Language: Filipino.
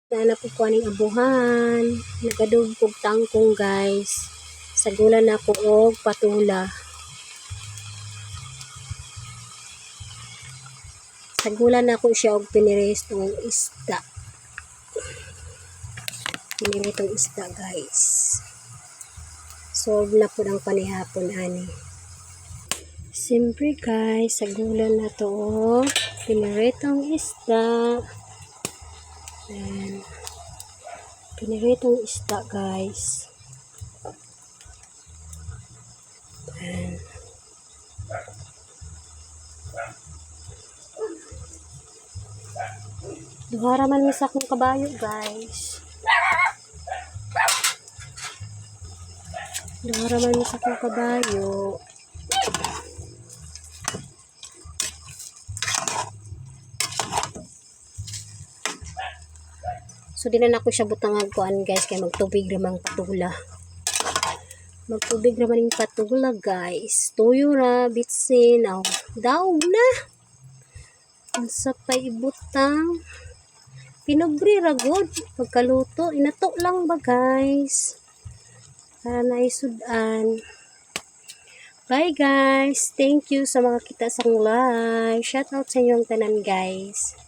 na po ko aning abuhan. Nagadugpog tangkong guys. Sagulan na ko og patula. Sagulan na ko siya og piniritong isda. Piniritong isda guys. Solve na po ng panihapon ani. Siyempre guys, sagulan na to og piniritong isda. Ayan. Piniritong isda guys. Ayan. Duhara man mi sa akong kabayo guys. Duhara man mi sa akong kabayo. So di na ako siya butangag kuan guys kay magtubig ramang patula. Magtubig ramang patula guys. Tuyo ra bitsin aw. Daog na. Unsa pa ibutang? Pinugri ra gud pagkaluto. Inato lang ba guys? Para naisudan. Bye guys. Thank you sa mga kita sa live. Shout out sa inyong tanan guys.